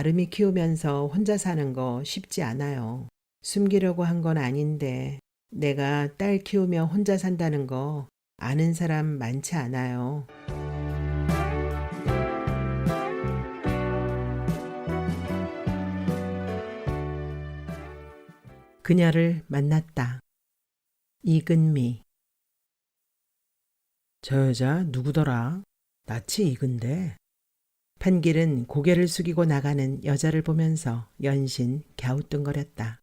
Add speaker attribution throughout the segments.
Speaker 1: 나름이 키우면서 혼자 사는 거 쉽지 않아요. 숨기려고 한 건 아닌데 내가 딸 키우며 혼자 산다는 거 아는 사람 많지 않아요. 그녀를 만났다. 이근미. 저 여자 누구더라? 낯이 익은데. 판길은 고개를 숙이고 나가는 여자를 보면서 연신 갸우뚱거렸다.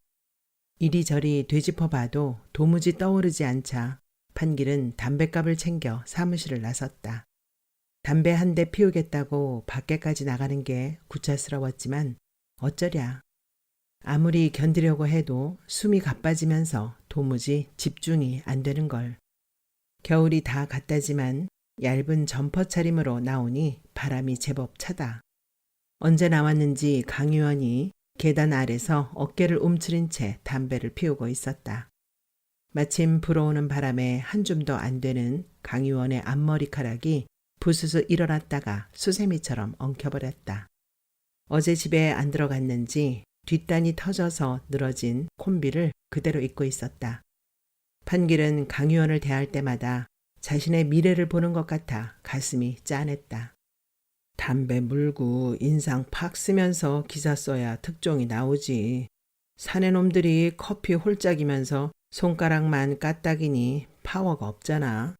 Speaker 1: 이리저리 되짚어봐도 도무지 떠오르지 않자 판길은 담뱃갑을 챙겨 사무실을 나섰다. 담배 한 대 피우겠다고 밖에까지 나가는 게 구차스러웠지만 어쩌랴. 아무리 견디려고 해도 숨이 가빠지면서 도무지 집중이 안 되는 걸. 겨울이 다 갔다지만 얇은 점퍼 차림으로 나오니 바람이 제법 차다. 언제 나왔는지 강 의원이 계단 아래서 어깨를 움츠린 채 담배를 피우고 있었다. 마침 불어오는 바람에 한 줌도 안 되는 강 의원의 앞머리카락이 부스스 일어났다가 수세미처럼 엉켜버렸다. 어제 집에 안 들어갔는지 뒷단이 터져서 늘어진 콤비를 그대로 입고 있었다. 판길은 강 의원을 대할 때마다 자신의 미래를 보는 것 같아 가슴이 짠했다. 담배 물고 인상 팍 쓰면서 기사 써야 특종이 나오지. 사내 놈들이 커피 홀짝이면서 손가락만 까딱이니 파워가 없잖아.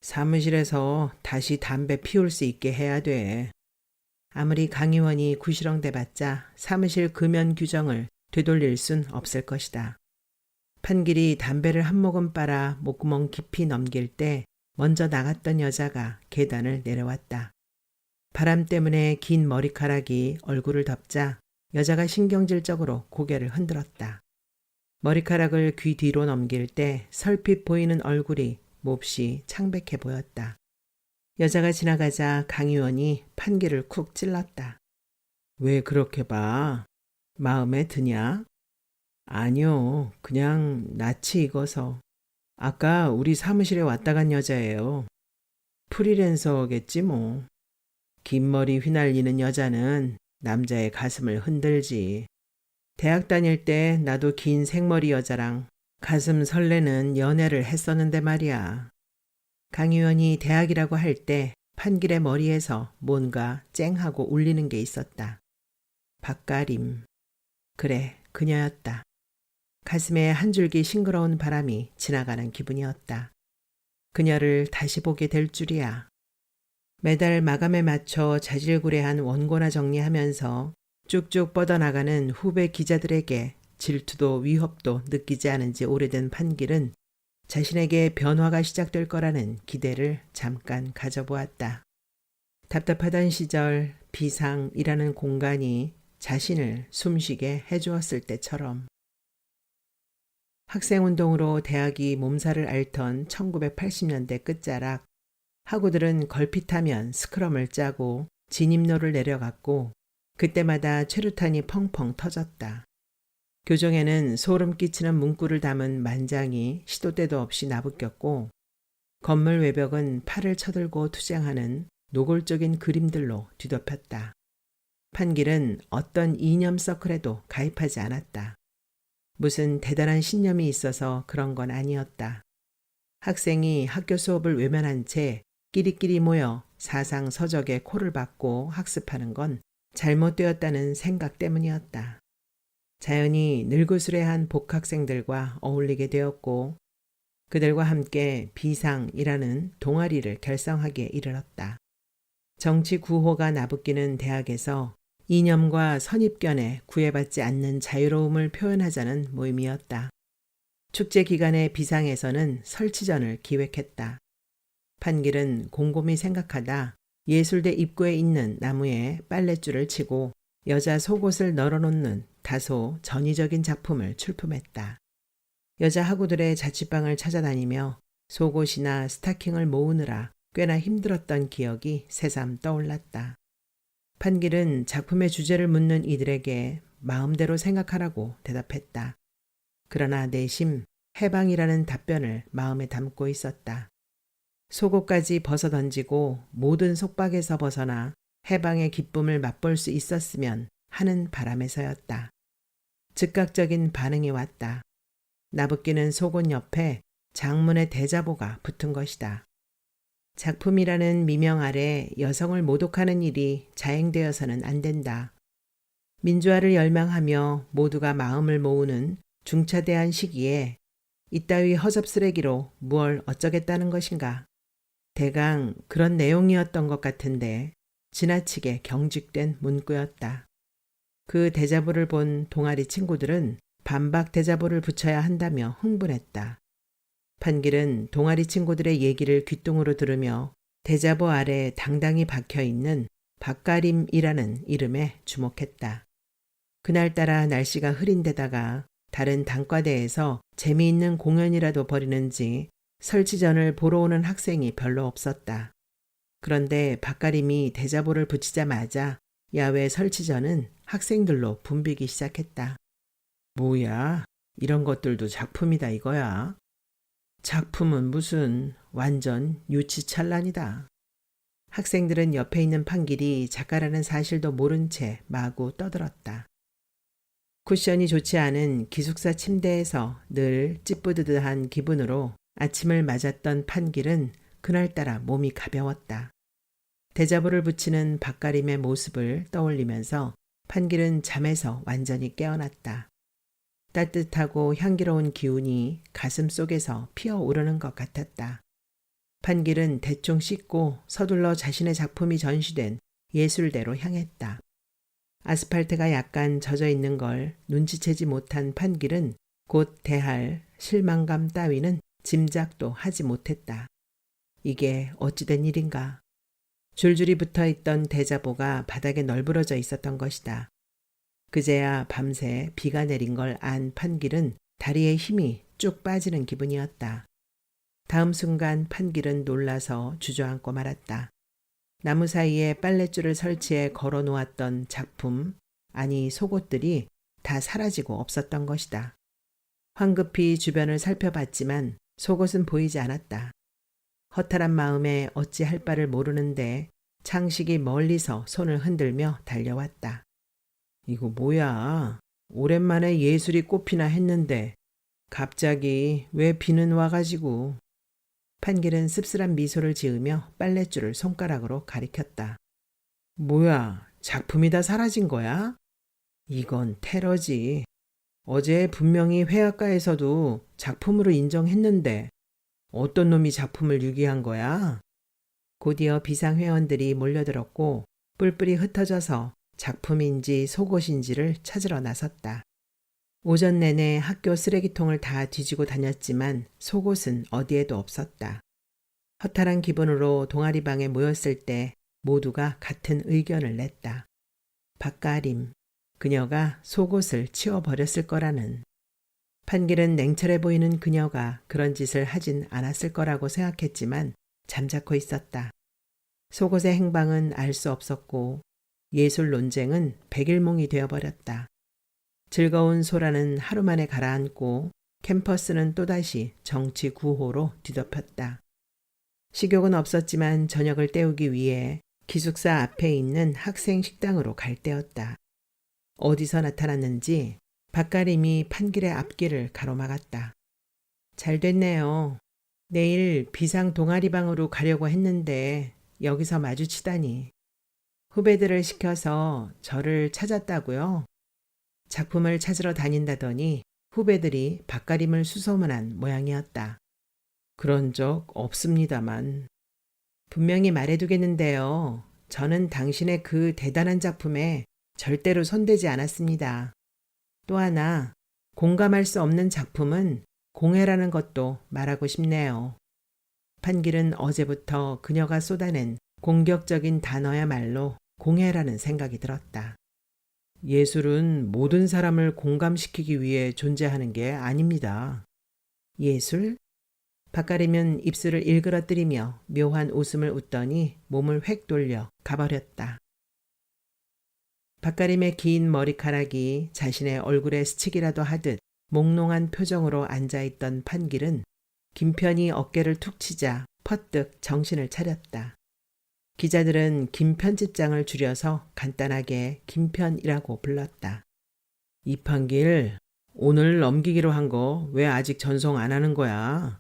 Speaker 1: 사무실에서 다시 담배 피울 수 있게 해야 돼. 아무리 강 의원이 구시렁대봤자 사무실 금연 규정을 되돌릴 순 없을 것이다. 판길이 담배를 한 모금 빨아 목구멍 깊이 넘길 때 먼저 나갔던 여자가 계단을 내려왔다. 바람 때문에 긴 머리카락이 얼굴을 덮자 여자가 신경질적으로 고개를 흔들었다. 머리카락을 귀 뒤로 넘길 때 설핏 보이는 얼굴이 몹시 창백해 보였다. 여자가 지나가자 강 의원이 판길을 쿡 찔렀다. 왜 그렇게 봐? 마음에 드냐? 아니요, 그냥 낯이 익어서. 아까 우리 사무실에 왔다 간 여자예요. 프리랜서겠지 뭐. 긴 머리 휘날리는 여자는 남자의 가슴을 흔들지. 대학 다닐 때 나도 긴 생머리 여자랑 가슴 설레는 연애를 했었는데 말이야. 강 의원이 대학이라고 할 때 판길의 머리에서 뭔가 쨍하고 울리는 게 있었다. 박가림. 그래, 그녀였다. 가슴에 한 줄기 싱그러운 바람이 지나가는 기분이었다. 그녀를 다시 보게 될 줄이야. 매달 마감에 맞춰 자질구레한 원고나 정리하면서 쭉쭉 뻗어나가는 후배 기자들에게 질투도 위협도 느끼지 않은 지 오래된 판길은 자신에게 변화가 시작될 거라는 기대를 잠깐 가져보았다. 답답하던 시절 비상이라는 공간이 자신을 숨쉬게 해주었을 때처럼. 학생운동으로 대학이 몸살을 앓던 1980년대 끝자락, 학우들은 걸핏하면 스크럼을 짜고 진입로를 내려갔고 그때마다 최루탄이 펑펑 터졌다. 교정에는 소름 끼치는 문구를 담은 만장이 시도 때도 없이 나부꼈고 건물 외벽은 팔을 쳐들고 투쟁하는 노골적인 그림들로 뒤덮였다. 판길은 어떤 이념 서클에도 가입하지 않았다. 무슨 대단한 신념이 있어서 그런 건 아니었다. 학생이 학교 수업을 외면한 채 끼리끼리 모여 사상 서적에 코를 박고 학습하는 건 잘못되었다는 생각 때문이었다. 자연히 늙으스레한 복학생들과 어울리게 되었고 그들과 함께 비상이라는 동아리를 결성하기에 이르렀다. 정치 구호가 나부끼는 대학에서 이념과 선입견에 구애받지 않는 자유로움을 표현하자는 모임이었다. 축제 기간의 비상에서는 설치전을 기획했다. 판길은 곰곰이 생각하다 예술대 입구에 있는 나무에 빨랫줄을 치고 여자 속옷을 널어놓는 다소 전위적인 작품을 출품했다. 여자 학우들의 자취방을 찾아다니며 속옷이나 스타킹을 모으느라 꽤나 힘들었던 기억이 새삼 떠올랐다. 판길은 작품의 주제를 묻는 이들에게 마음대로 생각하라고 대답했다. 그러나 내심 해방이라는 답변을 마음에 담고 있었다. 속옷까지 벗어던지고 모든 속박에서 벗어나 해방의 기쁨을 맛볼 수 있었으면 하는 바람에서였다. 즉각적인 반응이 왔다. 나부끼는 속옷 옆에 장문의 대자보가 붙은 것이다. 작품이라는 미명 아래 여성을 모독하는 일이 자행되어서는 안 된다. 민주화를 열망하며 모두가 마음을 모으는 중차대한 시기에 이따위 허접쓰레기로 무얼 어쩌겠다는 것인가. 대강 그런 내용이었던 것 같은데 지나치게 경직된 문구였다. 그 대자보를 본 동아리 친구들은 반박 대자보를 붙여야 한다며 흥분했다. 판길은 동아리 친구들의 얘기를 귓등으로 들으며 대자보 아래 당당히 박혀있는 박가림이라는 이름에 주목했다. 그날따라 날씨가 흐린 데다가 다른 단과대에서 재미있는 공연이라도 벌이는지 설치전을 보러 오는 학생이 별로 없었다. 그런데 박가림이 대자보를 붙이자마자 야외 설치전은 학생들로 붐비기 시작했다. 뭐야, 이런 것들도 작품이다 이거야. 작품은 무슨, 완전 유치찬란이다. 학생들은 옆에 있는 판길이 작가라는 사실도 모른 채 마구 떠들었다. 쿠션이 좋지 않은 기숙사 침대에서 늘 찌뿌드드한 기분으로 아침을 맞았던 판길은 그날따라 몸이 가벼웠다. 대자보를 붙이는 박가림의 모습을 떠올리면서 판길은 잠에서 완전히 깨어났다. 따뜻하고 향기로운 기운이 가슴 속에서 피어오르는 것 같았다. 판길은 대충 씻고 서둘러 자신의 작품이 전시된 예술대로 향했다. 아스팔트가 약간 젖어 있는 걸 눈치채지 못한 판길은 곧 대할 실망감 따위는 짐작도 하지 못했다. 이게 어찌된 일인가. 줄줄이 붙어있던 대자보가 바닥에 널브러져 있었던 것이다. 그제야 밤새 비가 내린 걸 안 판길은 다리에 힘이 쭉 빠지는 기분이었다. 다음 순간 판길은 놀라서 주저앉고 말았다. 나무 사이에 빨랫줄을 설치해 걸어 놓았던 작품, 아니 속옷들이 다 사라지고 없었던 것이다. 황급히 주변을 살펴봤지만 속옷은 보이지 않았다. 허탈한 마음에 어찌할 바를 모르는데 창식이 멀리서 손을 흔들며 달려왔다. 이거 뭐야? 오랜만에 예술이 꽃피나 했는데 갑자기 왜 비는 와가지고. 판길은 씁쓸한 미소를 지으며 빨랫줄을 손가락으로 가리켰다. 뭐야, 작품이 다 사라진 거야? 이건 테러지. 어제 분명히 회화가에서도 작품으로 인정했는데 어떤 놈이 작품을 유기한 거야? 곧이어 비상회원들이 몰려들었고 뿔뿔이 흩어져서 작품인지 속옷인지를 찾으러 나섰다. 오전 내내 학교 쓰레기통을 다 뒤지고 다녔지만 속옷은 어디에도 없었다. 허탈한 기분으로 동아리방에 모였을 때 모두가 같은 의견을 냈다. 박가림, 그녀가 속옷을 치워버렸을 거라는. 판길은 냉철해 보이는 그녀가 그런 짓을 하진 않았을 거라고 생각했지만 잠자코 있었다. 속옷의 행방은 알 수 없었고 예술 논쟁은 백일몽이 되어버렸다. 즐거운 소라는 하루 만에 가라앉고 캠퍼스는 또다시 정치 구호로 뒤덮였다. 식욕은 없었지만 저녁을 때우기 위해 기숙사 앞에 있는 학생 식당으로 갈 때였다. 어디서 나타났는지 박가림이 판길의 앞길을 가로막았다. 잘 됐네요. 내일 비상 동아리방으로 가려고 했는데 여기서 마주치다니. 후배들을 시켜서 저를 찾았다고요? 작품을 찾으러 다닌다더니 후배들이 박가림을 수소문한 모양이었다. 그런 적 없습니다만. 분명히 말해두겠는데요. 저는 당신의 그 대단한 작품에 절대로 손대지 않았습니다. 또 하나, 공감할 수 없는 작품은 공해라는 것도 말하고 싶네요. 판길은 어제부터 그녀가 쏟아낸 공격적인 단어야말로 공해라는 생각이 들었다. 예술은 모든 사람을 공감시키기 위해 존재하는 게 아닙니다. 예술? 박가림은 입술을 일그러뜨리며 묘한 웃음을 웃더니 몸을 획 돌려 가버렸다. 박가림의 긴 머리카락이 자신의 얼굴에 스치기라도 하듯 몽롱한 표정으로 앉아있던 판길은 김편이 어깨를 툭 치자 퍼뜩 정신을 차렸다. 기자들은 김 편집장을 줄여서 간단하게 김편이라고 불렀다. 이판길, 오늘 넘기기로 한 거 왜 아직 전송 안 하는 거야?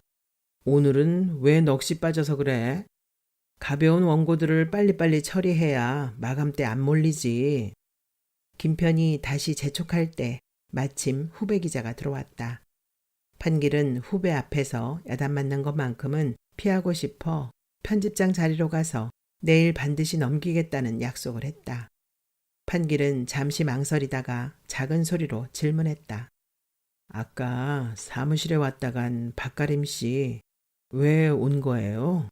Speaker 1: 오늘은 왜 넋이 빠져서 그래? 가벼운 원고들을 빨리빨리 처리해야 마감 때 안 몰리지. 김편이 다시 재촉할 때 마침 후배 기자가 들어왔다. 판길은 후배 앞에서 야단 맞는 것만큼은 피하고 싶어 편집장 자리로 가서 내일 반드시 넘기겠다는 약속을 했다. 판길은 잠시 망설이다가 작은 소리로 질문했다. 아까 사무실에 왔다간 박가림 씨, 왜 온 거예요?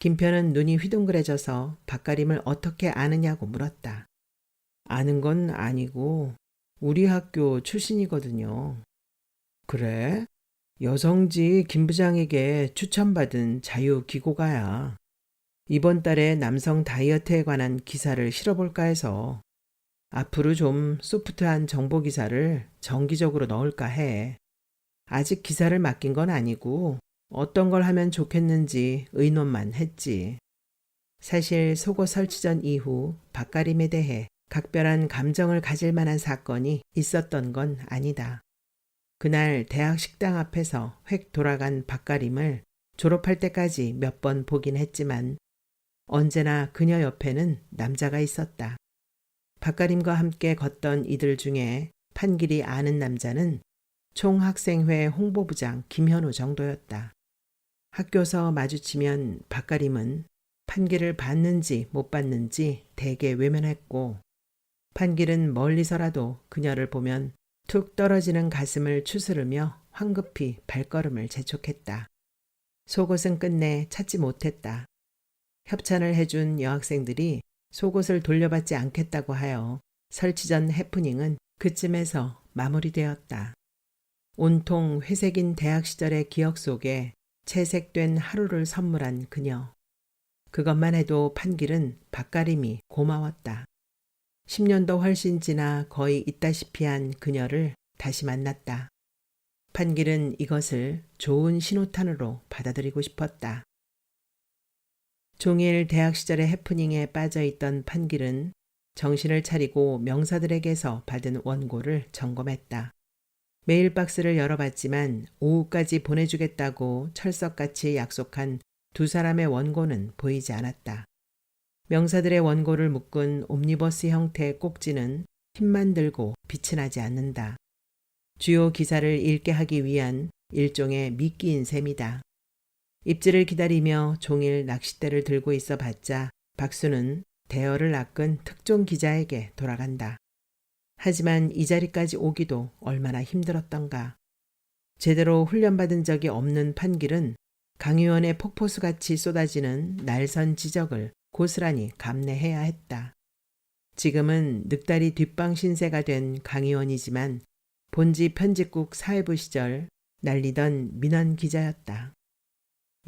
Speaker 1: 김편은 눈이 휘둥그레져서 박가림을 어떻게 아느냐고 물었다. 아는 건 아니고 우리 학교 출신이거든요. 그래? 여성지 김 부장에게 추천받은 자유기고가야. 이번 달에 남성 다이어트에 관한 기사를 실어볼까 해서 앞으로 좀 소프트한 정보 기사를 정기적으로 넣을까 해. 아직 기사를 맡긴 건 아니고 어떤 걸 하면 좋겠는지 의논만 했지. 사실 속옷 설치전 이후 박가림에 대해 각별한 감정을 가질 만한 사건이 있었던 건 아니다. 그날 대학 식당 앞에서 획 돌아간 박가림을 졸업할 때까지 몇 번 보긴 했지만 언제나 그녀 옆에는 남자가 있었다. 박가림과 함께 걷던 이들 중에 판길이 아는 남자는 총학생회 홍보부장 김현우 정도였다. 학교서 마주치면 박가림은 판길을 봤는지 못 봤는지 대개 외면했고 판길은 멀리서라도 그녀를 보면 툭 떨어지는 가슴을 추스르며 황급히 발걸음을 재촉했다. 속옷은 끝내 찾지 못했다. 협찬을 해준 여학생들이 속옷을 돌려받지 않겠다고 하여 설치 전 해프닝은 그쯤에서 마무리되었다. 온통 회색인 대학 시절의 기억 속에 채색된 하루를 선물한 그녀. 그것만 해도 판길은 박가림이 고마웠다. 10년도 훨씬 지나 거의 있다시피 한 그녀를 다시 만났다. 판길은 이것을 좋은 신호탄으로 받아들이고 싶었다. 종일 대학 시절의 해프닝에 빠져있던 판길은 정신을 차리고 명사들에게서 받은 원고를 점검했다. 메일 박스를 열어봤지만 오후까지 보내주겠다고 철석같이 약속한 두 사람의 원고는 보이지 않았다. 명사들의 원고를 묶은 옴니버스 형태의 꼭지는 힘만 들고 빛이 나지 않는다. 주요 기사를 읽게 하기 위한 일종의 미끼인 셈이다. 입지를 기다리며 종일 낚싯대를 들고 있어 봤자 박수는 대열을 낚은 특종 기자에게 돌아간다. 하지만 이 자리까지 오기도 얼마나 힘들었던가. 제대로 훈련받은 적이 없는 판길은 강 의원의 폭포수같이 쏟아지는 날선 지적을 고스란히 감내해야 했다. 지금은 늑다리 뒷방 신세가 된 강 의원이지만 본지 편집국 사회부 시절 날리던 민원 기자였다.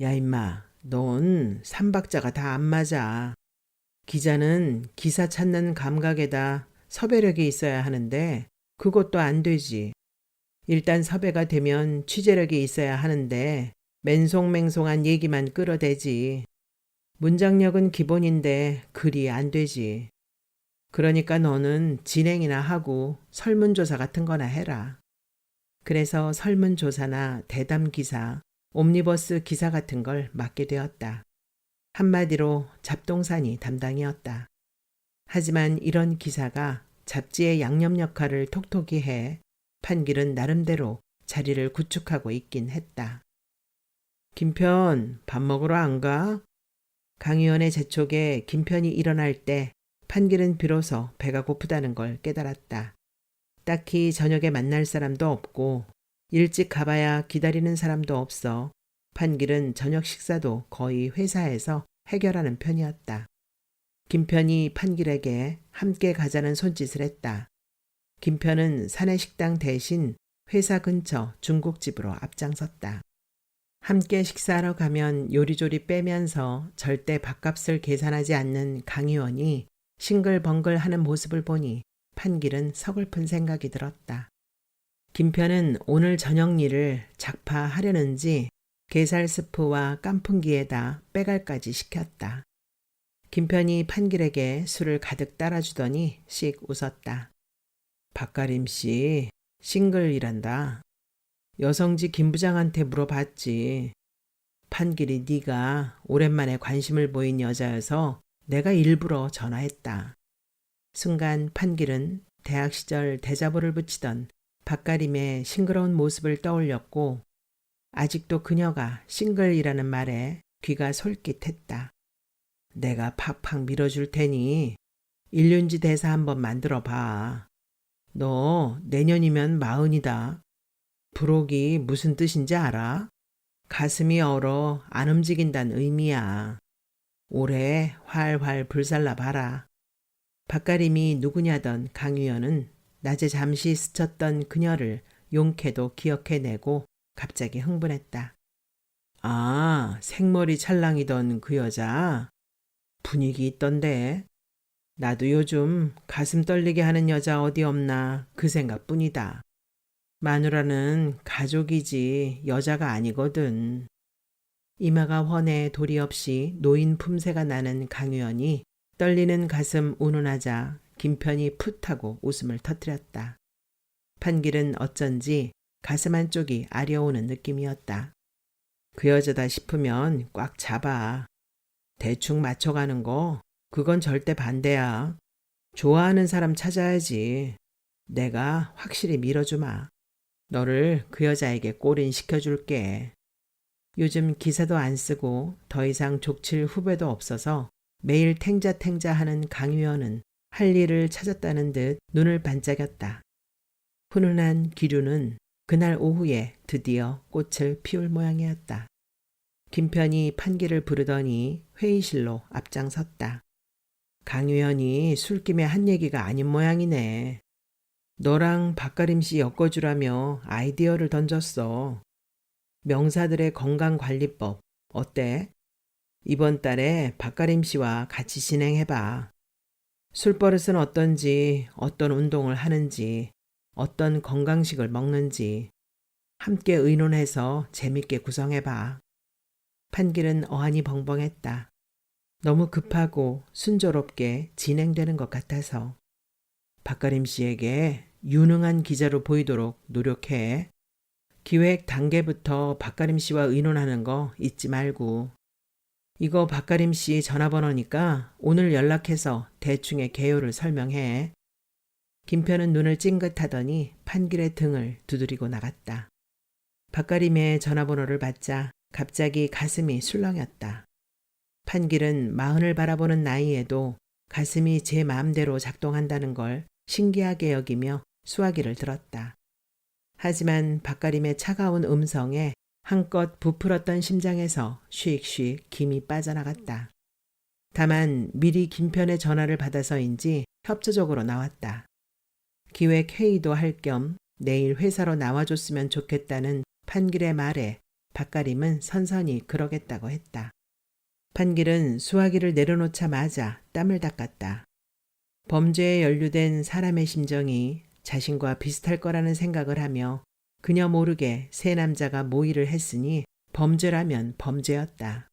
Speaker 1: 야 임마, 넌 삼박자가 다 안 맞아. 기자는 기사 찾는 감각에다 섭외력이 있어야 하는데 그것도 안 되지. 일단 섭외가 되면 취재력이 있어야 하는데 맨송맹송한 얘기만 끌어대지. 문장력은 기본인데 글이 안 되지. 그러니까 너는 진행이나 하고 설문조사 같은 거나 해라. 그래서 설문조사나 대담기사, 옴니버스 기사 같은 걸 맡게 되었다. 한마디로 잡동사니 담당이었다. 하지만 이런 기사가 잡지의 양념 역할을 톡톡히 해 판길은 나름대로 자리를 구축하고 있긴 했다. 김편, 밥 먹으러 안 가? 강 의원의 재촉에 김편이 일어날 때 판길은 비로소 배가 고프다는 걸 깨달았다. 딱히 저녁에 만날 사람도 없고 일찍 가봐야 기다리는 사람도 없어 판길은 저녁 식사도 거의 회사에서 해결하는 편이었다. 김편이 판길에게 함께 가자는 손짓을 했다. 김편은 사내식당 대신 회사 근처 중국집으로 앞장섰다. 함께 식사하러 가면 요리조리 빼면서 절대 밥값을 계산하지 않는 강 의원이 싱글벙글 하는 모습을 보니 판길은 서글픈 생각이 들었다. 김편은 오늘 저녁 일을 작파하려는지 게살 스프와 깐풍기에다 빼갈까지 시켰다. 김편이 판길에게 술을 가득 따라주더니 씩 웃었다. 박가림 씨, 싱글이란다. 여성지 김 부장한테 물어봤지. 판길이 네가 오랜만에 관심을 보인 여자여서 내가 일부러 전화했다. 순간 판길은 대학 시절 대자보를 붙이던 박가림의 싱그러운 모습을 떠올렸고 아직도 그녀가 싱글이라는 말에 귀가 솔깃했다. 내가 팍팍 밀어줄 테니 일륜지 대사 한번 만들어 봐. 너 내년이면 40이다. 부록이 무슨 뜻인지 알아? 가슴이 얼어 안 움직인다는 의미야. 올해 활활 불살라 봐라. 박가림이 누구냐던 강유연은 낮에 잠시 스쳤던 그녀를 용케도 기억해내고 갑자기 흥분했다. 아, 생머리 찰랑이던 그 여자? 분위기 있던데. 나도 요즘 가슴 떨리게 하는 여자 어디 없나 그 생각뿐이다. 마누라는 가족이지 여자가 아니거든. 이마가 훤해 도리 없이 노인 품새가 나는 강유연이 떨리는 가슴 운운하자 김편이 풋하고 웃음을 터뜨렸다. 판길은 어쩐지 가슴 한쪽이 아려오는 느낌이었다. 그 여자다 싶으면 꽉 잡아. 대충 맞춰가는 거 그건 절대 반대야. 좋아하는 사람 찾아야지. 내가 확실히 밀어주마. 너를 그 여자에게 꼴인 시켜줄게. 요즘 기사도 안 쓰고 더 이상 족칠 후배도 없어서 매일 탱자탱자 하는 강유연은 할 일을 찾았다는 듯 눈을 반짝였다. 훈훈한 기류는 그날 오후에 드디어 꽃을 피울 모양이었다. 김편이 판기를 부르더니 회의실로 앞장섰다. 강유연이 술김에 한 얘기가 아닌 모양이네. 너랑 박가림 씨 엮어주라며 아이디어를 던졌어. 명사들의 건강관리법 어때? 이번 달에 박가림 씨와 같이 진행해봐. 술버릇은 어떤지, 어떤 운동을 하는지, 어떤 건강식을 먹는지 함께 의논해서 재밌게 구성해봐. 판길은 어안이 벙벙했다. 너무 급하고 순조롭게 진행되는 것 같아서. 박가림 씨에게 유능한 기자로 보이도록 노력해. 기획 단계부터 박가림 씨와 의논하는 거 잊지 말고. 이거 박가림 씨 전화번호니까 오늘 연락해서 대충의 개요를 설명해. 김편은 눈을 찡긋하더니 판길의 등을 두드리고 나갔다. 박가림의 전화번호를 받자 갑자기 가슴이 술렁였다. 판길은 40을 바라보는 나이에도 가슴이 제 마음대로 작동한다는 걸 신기하게 여기며 수화기를 들었다. 하지만 박가림의 차가운 음성에 한껏 부풀었던 심장에서 쉬익쉬익 김이 빠져나갔다. 다만 미리 김편의 전화를 받아서인지 협조적으로 나왔다. 기획 회의도 할 겸 내일 회사로 나와줬으면 좋겠다는 판길의 말에 박가림은 선선히 그러겠다고 했다. 판길은 수화기를 내려놓자마자 땀을 닦았다. 범죄에 연루된 사람의 심정이 자신과 비슷할 거라는 생각을 하며 그녀 모르게 세 남자가 모의를 했으니 범죄라면 범죄였다.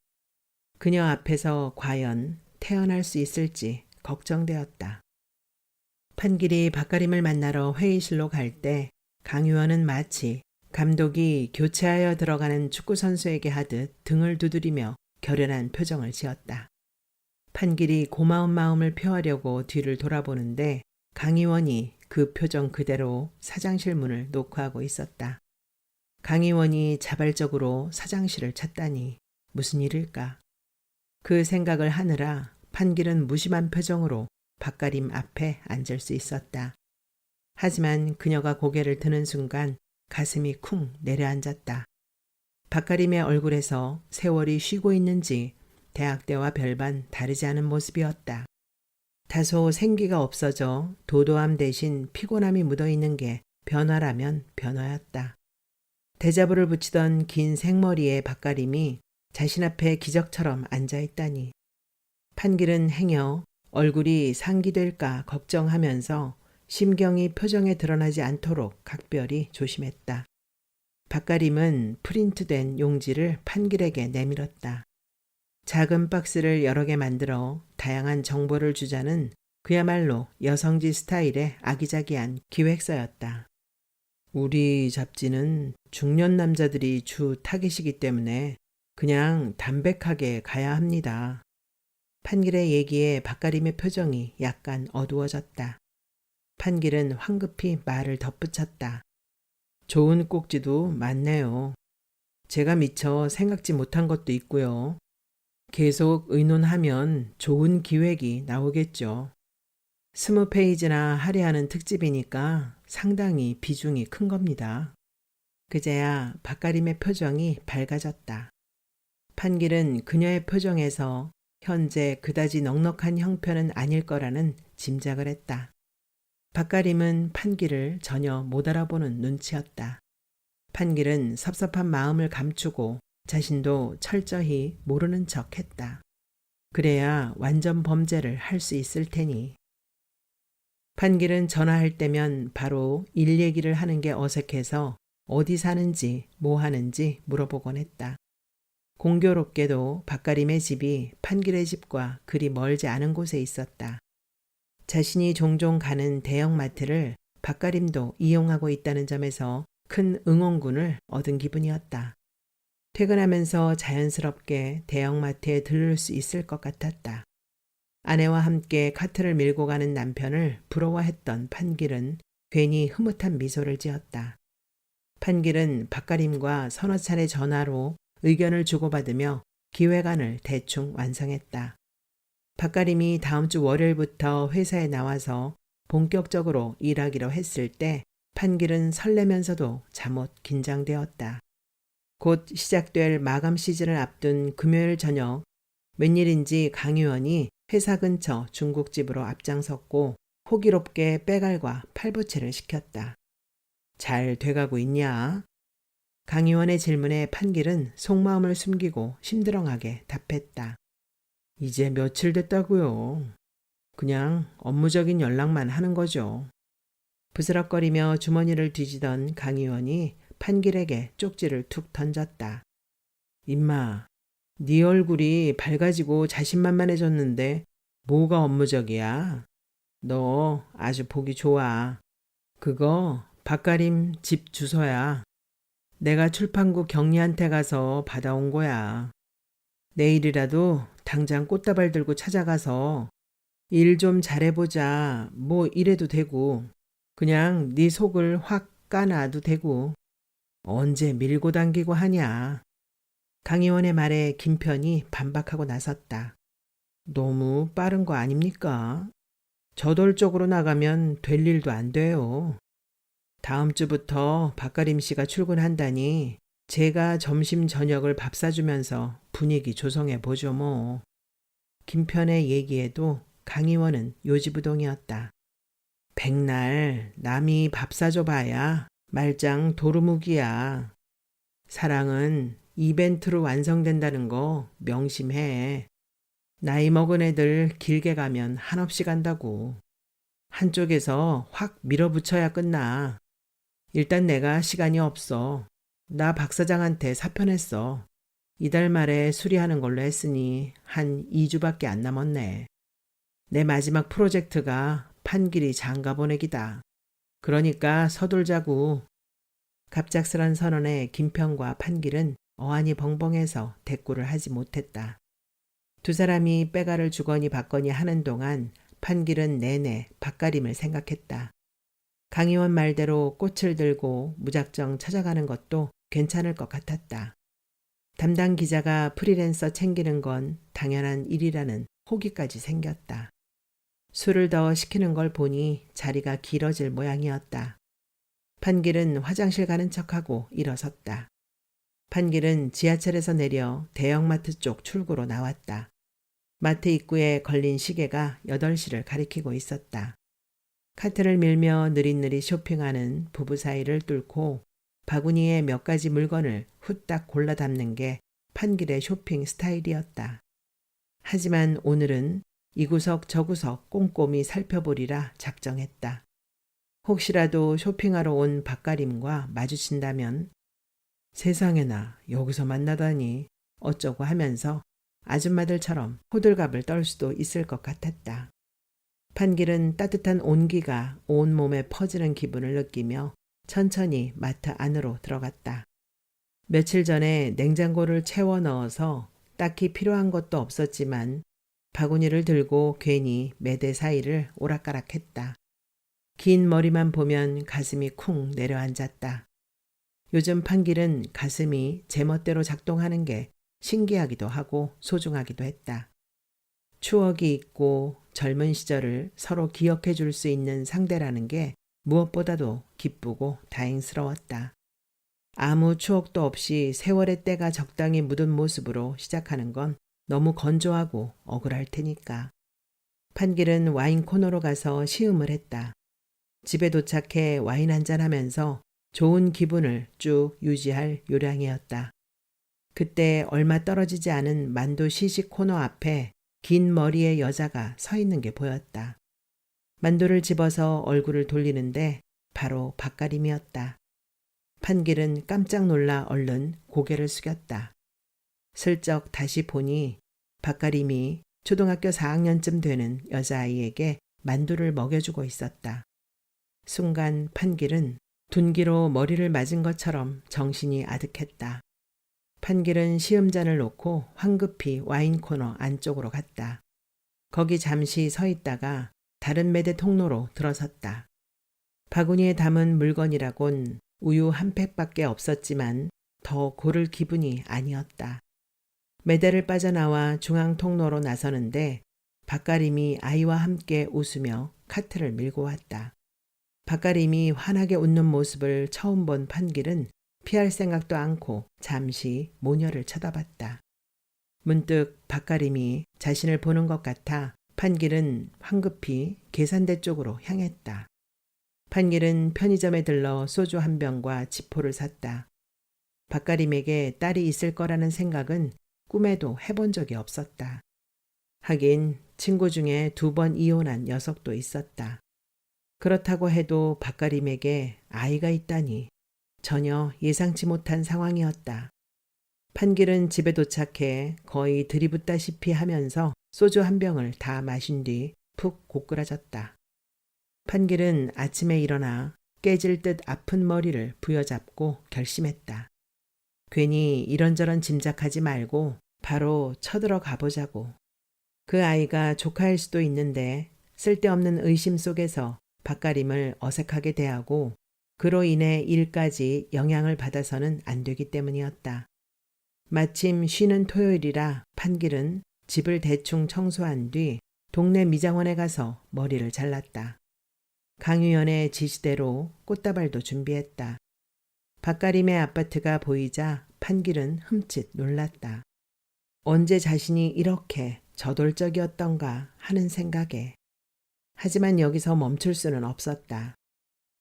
Speaker 1: 그녀 앞에서 과연 태어날 수 있을지 걱정되었다. 판길이 박가림을 만나러 회의실로 갈 때 강유원은 마치 감독이 교체하여 들어가는 축구선수에게 하듯 등을 두드리며 결연한 표정을 지었다. 판길이 고마운 마음을 표하려고 뒤를 돌아보는데 강희원이 그 표정 그대로 사장실 문을 노크하고 있었다. 강희원이 자발적으로 사장실을 찾다니 무슨 일일까? 그 생각을 하느라 판길은 무심한 표정으로 박가림 앞에 앉을 수 있었다. 하지만 그녀가 고개를 드는 순간 가슴이 쿵 내려앉았다. 박가림의 얼굴에서 세월이 쉬고 있는지 대학 때와 별반 다르지 않은 모습이었다. 다소 생기가 없어져 도도함 대신 피곤함이 묻어있는 게 변화라면 변화였다. 대자보를 붙이던 긴 생머리의 박가림이 자신 앞에 기적처럼 앉아있다니. 판길은 행여 얼굴이 상기될까 걱정하면서 심경이 표정에 드러나지 않도록 각별히 조심했다. 박가림은 프린트된 용지를 판길에게 내밀었다. 작은 박스를 여러 개 만들어 다양한 정보를 주자는 그야말로 여성지 스타일의 아기자기한 기획서였다. 우리 잡지는 중년 남자들이 주 타깃이기 때문에 그냥 담백하게 가야 합니다. 판길의 얘기에 박가림의 표정이 약간 어두워졌다. 판길은 황급히 말을 덧붙였다. 좋은 꼭지도 많네요. 제가 미처 생각지 못한 것도 있고요. 계속 의논하면 좋은 기획이 나오겠죠. 20페이지나 할애하는 특집이니까 상당히 비중이 큰 겁니다. 그제야 박가림의 표정이 밝아졌다. 판길은 그녀의 표정에서 현재 그다지 넉넉한 형편은 아닐 거라는 짐작을 했다. 박가림은 판길을 전혀 못 알아보는 눈치였다. 판길은 섭섭한 마음을 감추고 자신도 철저히 모르는 척 했다. 그래야 완전 범죄를 할 수 있을 테니. 판길은 전화할 때면 바로 일 얘기를 하는 게 어색해서 어디 사는지 뭐 하는지 물어보곤 했다. 공교롭게도 박가림의 집이 판길의 집과 그리 멀지 않은 곳에 있었다. 자신이 종종 가는 대형마트를 박가림도 이용하고 있다는 점에서 큰 응원군을 얻은 기분이었다. 퇴근하면서 자연스럽게 대형마트에 들를 수 있을 것 같았다. 아내와 함께 카트를 밀고 가는 남편을 부러워했던 판길은 괜히 흐뭇한 미소를 지었다. 판길은 박가림과 서너 차례 전화로 의견을 주고받으며 기획안을 대충 완성했다. 박가림이 다음 주 월요일부터 회사에 나와서 본격적으로 일하기로 했을 때 판길은 설레면서도 잠옷 긴장되었다. 곧 시작될 마감 시즌을 앞둔 금요일 저녁, 웬일인지 강 의원이 회사 근처 중국집으로 앞장섰고 호기롭게 빼갈과 팔부채를 시켰다. 잘 돼가고 있냐? 강 의원의 질문에 판길은 속마음을 숨기고 심드렁하게 답했다. 이제 며칠 됐다고요. 그냥 업무적인 연락만 하는 거죠. 부스럭거리며 주머니를 뒤지던 강 의원이 판길에게 쪽지를 툭 던졌다. 임마, 네 얼굴이 밝아지고 자신만만해졌는데 뭐가 업무적이야? 너 아주 보기 좋아. 그거 박가림 집 주소야. 내가 출판국 경리한테 가서 받아온 거야. 내일이라도 당장 꽃다발 들고 찾아가서 일 좀 잘해보자 뭐 이래도 되고 그냥 네 속을 확 까놔도 되고 언제 밀고 당기고 하냐. 강 의원의 말에 김편이 반박하고 나섰다. 너무 빠른 거 아닙니까? 저돌적으로 나가면 될 일도 안 돼요. 다음 주부터 박가림 씨가 출근한다니 제가 점심 저녁을 밥 사주면서 분위기 조성해 보죠 뭐. 김편의 얘기에도 강 의원은 요지부동이었다. 백날 남이 밥 사줘 봐야 말짱 도루묵이야. 사랑은 이벤트로 완성된다는 거 명심해. 나이 먹은 애들 길게 가면 한없이 간다고. 한쪽에서 확 밀어붙여야 끝나. 일단 내가 시간이 없어. 나 박 사장한테 사표 냈어. 이달 말에 수리하는 걸로 했으니 한 2주밖에 안 남았네. 내 마지막 프로젝트가 판길이 장가 보내기다. 그러니까 서둘자고. 갑작스런 선언에 김편과 판길은 어안이 벙벙해서 대꾸를 하지 못했다. 두 사람이 빼가를 주거니 받거니 하는 동안 판길은 내내 박가림을 생각했다. 강 의원 말대로 꽃을 들고 무작정 찾아가는 것도 괜찮을 것 같았다. 담당 기자가 프리랜서 챙기는 건 당연한 일이라는 호기까지 생겼다. 술을 더 시키는 걸 보니 자리가 길어질 모양이었다. 판길은 화장실 가는 척하고 일어섰다. 판길은 지하철에서 내려 대형마트 쪽 출구로 나왔다. 마트 입구에 걸린 시계가 8시를 가리키고 있었다. 카트를 밀며 느릿느릿 쇼핑하는 부부 사이를 뚫고 바구니에 몇 가지 물건을 후딱 골라 담는 게 판길의 쇼핑 스타일이었다. 하지만 오늘은 이구석 저구석 꼼꼼히 살펴보리라 작정했다. 혹시라도 쇼핑하러 온 박가림과 마주친다면 세상에나 여기서 만나다니 어쩌고 하면서 아줌마들처럼 호들갑을 떨 수도 있을 것 같았다. 판길은 따뜻한 온기가 온몸에 퍼지는 기분을 느끼며 천천히 마트 안으로 들어갔다. 며칠 전에 냉장고를 채워 넣어서 딱히 필요한 것도 없었지만 바구니를 들고 괜히 매대 사이를 오락가락했다. 긴 머리만 보면 가슴이 쿵 내려앉았다. 요즘 판길은 가슴이 제멋대로 작동하는 게 신기하기도 하고 소중하기도 했다. 추억이 있고 젊은 시절을 서로 기억해 줄 수 있는 상대라는 게 무엇보다도 기쁘고 다행스러웠다. 아무 추억도 없이 세월의 때가 적당히 묻은 모습으로 시작하는 건 너무 건조하고 억울할 테니까. 판길은 와인 코너로 가서 시음을 했다. 집에 도착해 와인 한잔 하면서 좋은 기분을 쭉 유지할 요량이었다. 그때 얼마 떨어지지 않은 만두 시식 코너 앞에 긴 머리의 여자가 서 있는 게 보였다. 만두를 집어서 얼굴을 돌리는데 바로 박가림이었다. 판길은 깜짝 놀라 얼른 고개를 숙였다. 슬쩍 다시 보니 박가림이 초등학교 4학년쯤 되는 여자아이에게 만두를 먹여주고 있었다. 순간 판길은 둔기로 머리를 맞은 것처럼 정신이 아득했다. 판길은 시음잔을 놓고 황급히 와인 코너 안쪽으로 갔다. 거기 잠시 서 있다가 다른 매대 통로로 들어섰다. 바구니에 담은 물건이라곤 우유 한 팩밖에 없었지만 더 고를 기분이 아니었다. 매대를 빠져나와 중앙 통로로 나서는데 박가림이 아이와 함께 웃으며 카트를 밀고 왔다. 박가림이 환하게 웃는 모습을 처음 본 판길은 피할 생각도 않고 잠시 모녀를 쳐다봤다. 문득 박가림이 자신을 보는 것 같아 판길은 황급히 계산대 쪽으로 향했다. 판길은 편의점에 들러 소주 한 병과 지포를 샀다. 박가림에게 딸이 있을 거라는 생각은 꿈에도 해본 적이 없었다. 하긴 친구 중에 2번 이혼한 녀석도 있었다. 그렇다고 해도 박가림에게 아이가 있다니 전혀 예상치 못한 상황이었다. 판길은 집에 도착해 거의 들이붓다시피 하면서 소주 한 병을 다 마신 뒤 푹 고꾸라졌다. 판길은 아침에 일어나 깨질 듯 아픈 머리를 부여잡고 결심했다. 괜히 이런저런 짐작하지 말고 바로 쳐들어가 보자고. 그 아이가 조카일 수도 있는데 쓸데없는 의심 속에서 박가림을 어색하게 대하고 그로 인해 일까지 영향을 받아서는 안 되기 때문이었다. 마침 쉬는 토요일이라 판길은 집을 대충 청소한 뒤 동네 미장원에 가서 머리를 잘랐다. 강유연의 지시대로 꽃다발도 준비했다. 박가림의 아파트가 보이자 판길은 흠칫 놀랐다. 언제 자신이 이렇게 저돌적이었던가 하는 생각에. 하지만 여기서 멈출 수는 없었다.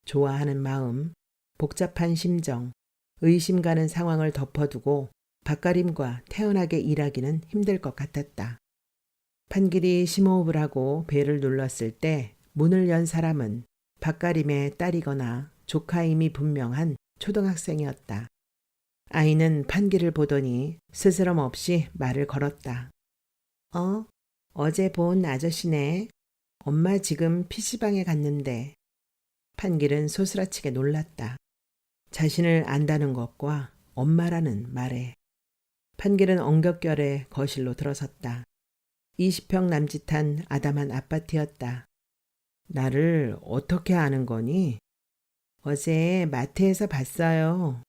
Speaker 1: 좋아하는 마음, 복잡한 심정, 의심 가는 상황을 덮어두고 박가림과 태연하게 일하기는 힘들 것 같았다. 판길이 심호흡을 하고 벨을 눌렀을 때 문을 연 사람은 박가림의 딸이거나 조카임이 분명한 초등학생이었다. 아이는 판길을 보더니 스스럼 없이 말을 걸었다. 어제 본 아저씨네. 엄마 지금 PC방에 갔는데. 판길은 소스라치게 놀랐다. 자신을 안다는 것과 엄마라는 말에. 판길은 엉겹결에 거실로 들어섰다. 20평 남짓한 아담한 아파트였다. 나를 어떻게 아는 거니? 어제 마트에서 봤어요.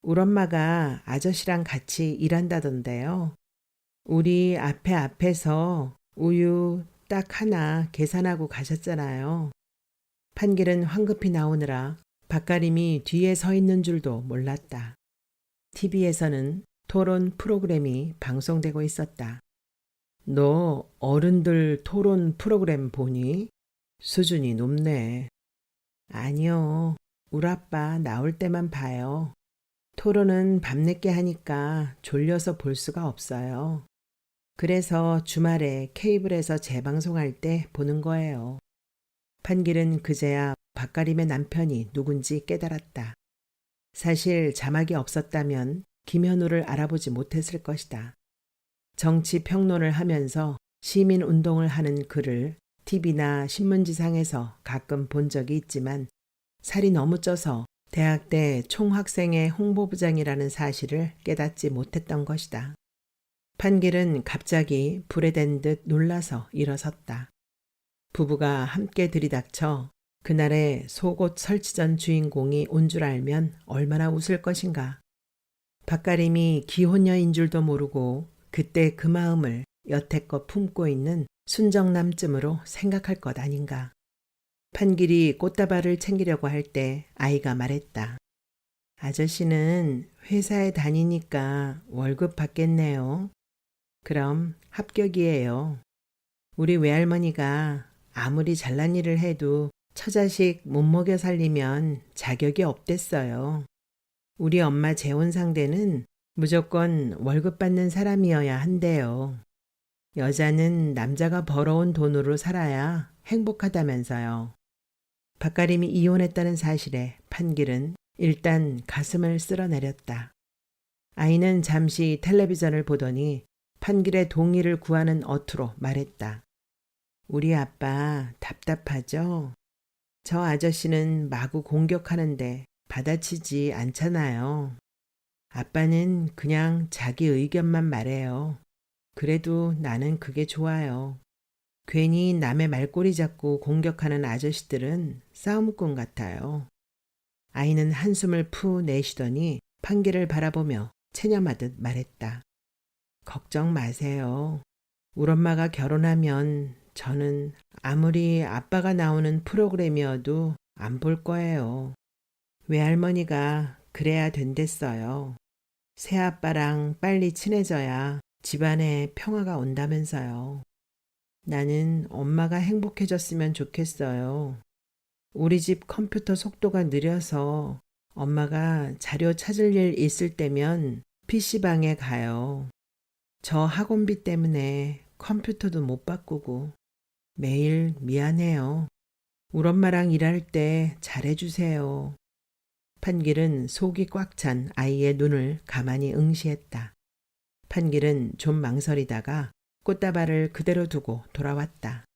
Speaker 1: 우리 엄마가 아저씨랑 같이 일한다던데요. 우리 앞에서 우유 딱 하나 계산하고 가셨잖아요. 판길은 황급히 나오느라 박가림이 뒤에 서 있는 줄도 몰랐다. TV에서는 토론 프로그램이 방송되고 있었다. 너 어른들 토론 프로그램 보니? 수준이 높네. 아니요. 우리 아빠 나올 때만 봐요. 토론은 밤늦게 하니까 졸려서 볼 수가 없어요. 그래서 주말에 케이블에서 재방송할 때 보는 거예요. 판길은 그제야 박가림의 남편이 누군지 깨달았다. 사실 자막이 없었다면 김현우를 알아보지 못했을 것이다. 정치 평론을 하면서 시민 운동을 하는 그를 TV나 신문지상에서 가끔 본 적이 있지만 살이 너무 쪄서 대학 때 총학생회 홍보부장이라는 사실을 깨닫지 못했던 것이다. 판길은 갑자기 불에 댄 듯 놀라서 일어섰다. 부부가 함께 들이닥쳐 그날의 속옷 설치전 주인공이 온 줄 알면 얼마나 웃을 것인가. 박가림이 기혼녀인 줄도 모르고 그때 그 마음을 여태껏 품고 있는 순정남쯤으로 생각할 것 아닌가. 판길이 꽃다발을 챙기려고 할 때 아이가 말했다. 아저씨는 회사에 다니니까 월급 받겠네요. 그럼 합격이에요. 우리 외할머니가 아무리 잘난 일을 해도 처자식 못 먹여 살리면 자격이 없댔어요. 우리 엄마 재혼 상대는 무조건 월급 받는 사람이어야 한대요. 여자는 남자가 벌어온 돈으로 살아야 행복하다면서요. 박가림이 이혼했다는 사실에 판길은 일단 가슴을 쓸어내렸다. 아이는 잠시 텔레비전을 보더니 판길의 동의를 구하는 어투로 말했다. 우리 아빠 답답하죠? 저 아저씨는 마구 공격하는데 받아치지 않잖아요. 아빠는 그냥 자기 의견만 말해요. 그래도 나는 그게 좋아요. 괜히 남의 말꼬리 잡고 공격하는 아저씨들은 싸움꾼 같아요. 아이는 한숨을 푸 내쉬더니 판길을 바라보며 체념하듯 말했다. 걱정 마세요. 우리 엄마가 결혼하면 저는 아무리 아빠가 나오는 프로그램이어도 안 볼 거예요. 외할머니가 그래야 된댔어요. 새아빠랑 빨리 친해져야 집안에 평화가 온다면서요. 나는 엄마가 행복해졌으면 좋겠어요. 우리 집 컴퓨터 속도가 느려서 엄마가 자료 찾을 일 있을 때면 PC방에 가요. 저 학원비 때문에 컴퓨터도 못 바꾸고 매일 미안해요. 우리 엄마랑 일할 때 잘해주세요. 판길은 속이 꽉 찬 아이의 눈을 가만히 응시했다. 판길은 좀 망설이다가 꽃다발을 그대로 두고 돌아왔다.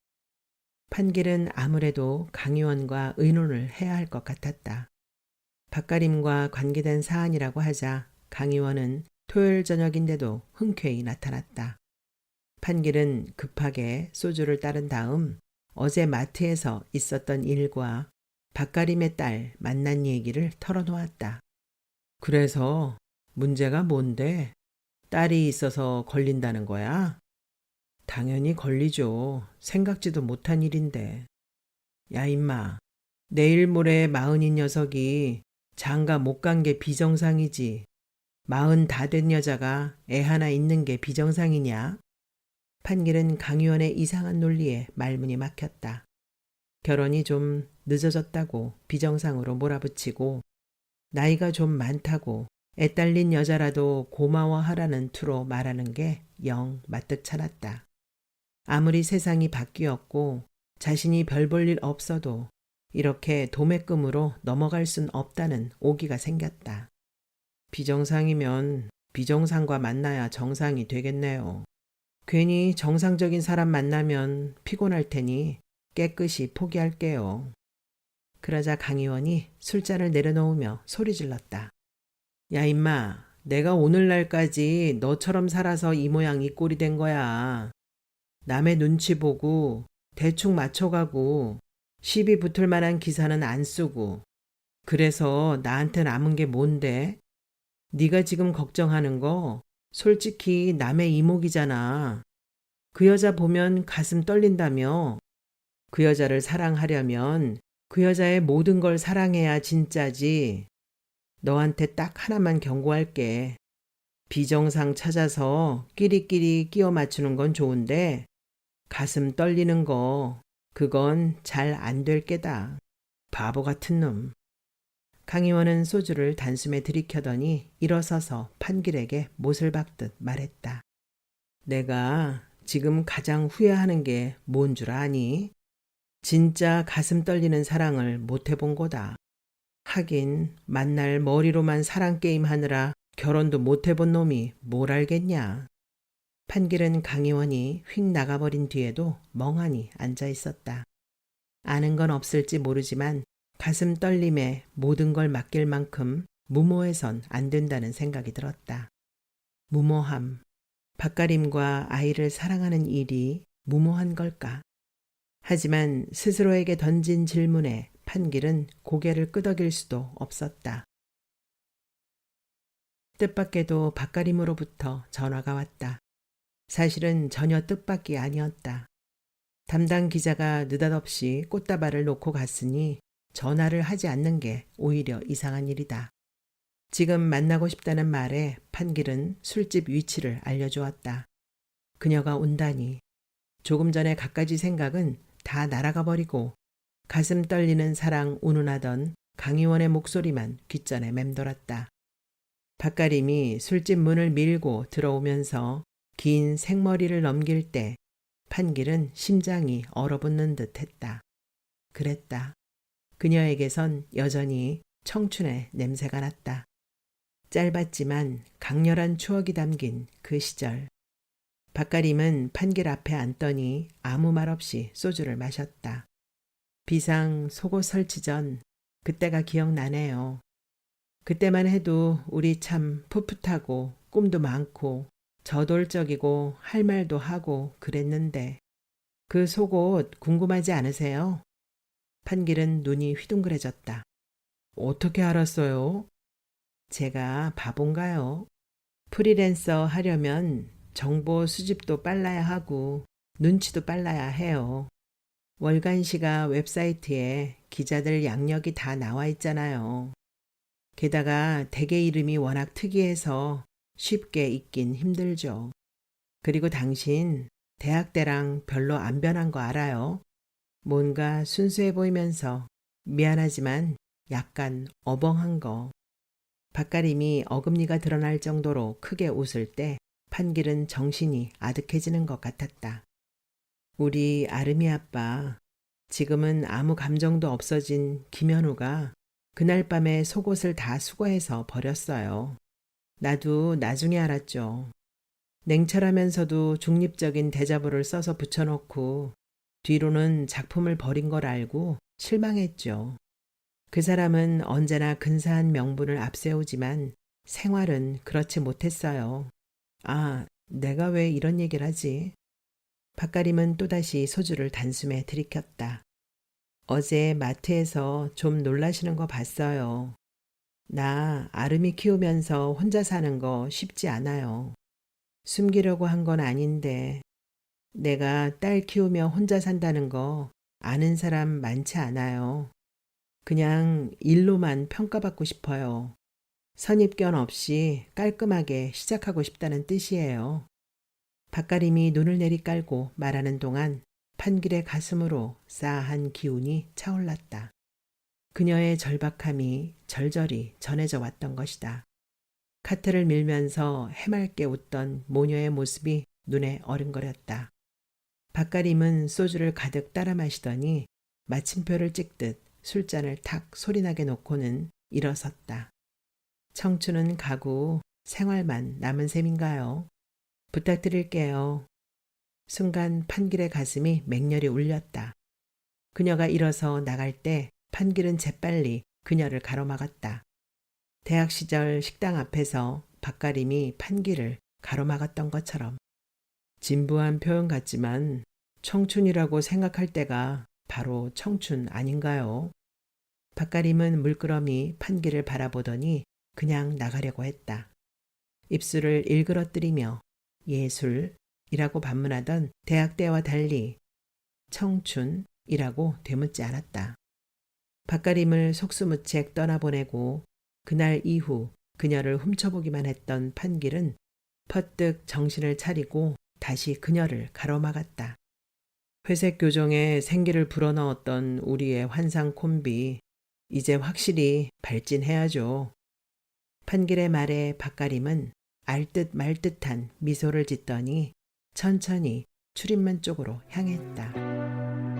Speaker 1: 판길은 아무래도 강의원과 의논을 해야 할 것 같았다. 박가림과 관계된 사안이라고 하자 강의원은 토요일 저녁인데도 흔쾌히 나타났다. 판길은 급하게 소주를 따른 다음 어제 마트에서 있었던 일과 박가림의 딸 만난 얘기를 털어놓았다. 그래서 문제가 뭔데? 딸이 있어서 걸린다는 거야? 당연히 걸리죠. 생각지도 못한 일인데. 야 임마, 내일 모레 마흔인 녀석이 장가 못 간 게 비정상이지. 마흔 다 된 여자가 애 하나 있는 게 비정상이냐? 판길은 강의원의 이상한 논리에 말문이 막혔다. 결혼이 좀 늦어졌다고 비정상으로 몰아붙이고 나이가 좀 많다고 애 딸린 여자라도 고마워하라는 투로 말하는 게 영 마뜩찮았다. 아무리 세상이 바뀌었고 자신이 별 볼 일 없어도 이렇게 도매금으로 넘어갈 순 없다는 오기가 생겼다. 비정상이면 비정상과 만나야 정상이 되겠네요. 괜히 정상적인 사람 만나면 피곤할 테니 깨끗이 포기할게요. 그러자 강 의원이 술잔을 내려놓으며 소리 질렀다. 야 임마, 내가 오늘날까지 너처럼 살아서 이 모양 이 꼴이 된 거야. 남의 눈치 보고 대충 맞춰가고 시비 붙을 만한 기사는 안 쓰고 그래서 나한테 남은 게 뭔데? 네가 지금 걱정하는 거 솔직히 남의 이목이잖아. 그 여자 보면 가슴 떨린다며. 그 여자를 사랑하려면 그 여자의 모든 걸 사랑해야 진짜지. 너한테 딱 하나만 경고할게. 비정상 찾아서 끼리끼리 끼워 맞추는 건 좋은데 가슴 떨리는 거 그건 잘 안 될 게다. 바보 같은 놈. 강 의원은 소주를 단숨에 들이켜더니 일어서서 판길에게 못을 박듯 말했다. 내가 지금 가장 후회하는 게 뭔 줄 아니? 진짜 가슴 떨리는 사랑을 못 해본 거다. 하긴 만날 머리로만 사랑 게임 하느라 결혼도 못 해본 놈이 뭘 알겠냐. 판길은 강의원이 휙 나가버린 뒤에도 멍하니 앉아 있었다. 아는 건 없을지 모르지만 가슴 떨림에 모든 걸 맡길 만큼 무모해선 안 된다는 생각이 들었다. 무모함. 박가림과 아이를 사랑하는 일이 무모한 걸까? 하지만 스스로에게 던진 질문에 판길은 고개를 끄덕일 수도 없었다. 뜻밖에도 박가림으로부터 전화가 왔다. 사실은 전혀 뜻밖이 아니었다. 담당 기자가 느닷없이 꽃다발을 놓고 갔으니 전화를 하지 않는 게 오히려 이상한 일이다. 지금 만나고 싶다는 말에 판길은 술집 위치를 알려주었다. 그녀가 온다니. 조금 전에 갖가지 생각은 다 날아가 버리고 가슴 떨리는 사랑 운운하던 강의원의 목소리만 귓전에 맴돌았다. 박가림이 술집 문을 밀고 들어오면서 긴 생머리를 넘길 때 판길은 심장이 얼어붙는 듯 했다. 그랬다. 그녀에게선 여전히 청춘의 냄새가 났다. 짧았지만 강렬한 추억이 담긴 그 시절. 박가림은 판길 앞에 앉더니 아무 말 없이 소주를 마셨다. 비상 속옷 설치 전 그때가 기억나네요. 그때만 해도 우리 참 풋풋하고 꿈도 많고 저돌적이고 할 말도 하고 그랬는데 그 속옷 궁금하지 않으세요? 판길은 눈이 휘둥그레졌다. 어떻게 알았어요? 제가 바본가요? 프리랜서 하려면 정보 수집도 빨라야 하고 눈치도 빨라야 해요. 월간시가 웹사이트에 기자들 양력이 다 나와 있잖아요. 게다가 대개 이름이 워낙 특이해서 쉽게 잊긴 힘들죠. 그리고 당신 대학 때랑 별로 안 변한 거 알아요? 뭔가 순수해 보이면서 미안하지만 약간 어벙한 거. 박가림이 어금니가 드러날 정도로 크게 웃을 때 판길은 정신이 아득해지는 것 같았다. 우리 아름이 아빠, 지금은 아무 감정도 없어진 김현우가 그날 밤에 속옷을 다 수거해서 버렸어요. 나도 나중에 알았죠. 냉철하면서도 중립적인 대자보를 써서 붙여놓고 뒤로는 작품을 버린 걸 알고 실망했죠. 그 사람은 언제나 근사한 명분을 앞세우지만 생활은 그렇지 못했어요. 아, 내가 왜 이런 얘기를 하지? 박가림은 또다시 소주를 단숨에 들이켰다. 어제 마트에서 좀 놀라시는 거 봤어요. 나 아름이 키우면서 혼자 사는 거 쉽지 않아요. 숨기려고 한 건 아닌데 내가 딸 키우며 혼자 산다는 거 아는 사람 많지 않아요. 그냥 일로만 평가받고 싶어요. 선입견 없이 깔끔하게 시작하고 싶다는 뜻이에요. 박가림이 눈을 내리깔고 말하는 동안 판길의 가슴으로 싸한 기운이 차올랐다. 그녀의 절박함이 절절히 전해져 왔던 것이다. 카트를 밀면서 해맑게 웃던 모녀의 모습이 눈에 어른거렸다. 박가림은 소주를 가득 따라 마시더니 마침표를 찍듯 술잔을 탁 소리나게 놓고는 일어섰다. 청춘은 가고 생활만 남은 셈인가요? 부탁드릴게요. 순간 판길의 가슴이 맹렬히 울렸다. 그녀가 일어서 나갈 때 판길은 재빨리 그녀를 가로막았다. 대학 시절 식당 앞에서 박가림이 판길을 가로막았던 것처럼. 진부한 표현 같지만 청춘이라고 생각할 때가 바로 청춘 아닌가요? 박가림은 물끄러미 판길을 바라보더니 그냥 나가려고 했다. 입술을 일그러뜨리며 예술이라고 반문하던 대학 때와 달리 청춘이라고 되묻지 않았다. 박가림을 속수무책 떠나보내고 그날 이후 그녀를 훔쳐보기만 했던 판길은 퍼뜩 정신을 차리고 다시 그녀를 가로막았다. 회색 교정에 생기를 불어넣었던 우리의 환상 콤비, 이제 확실히 발진해야죠. 판길의 말에 박가림은 알듯 말듯한 미소를 짓더니 천천히 출입문 쪽으로 향했다.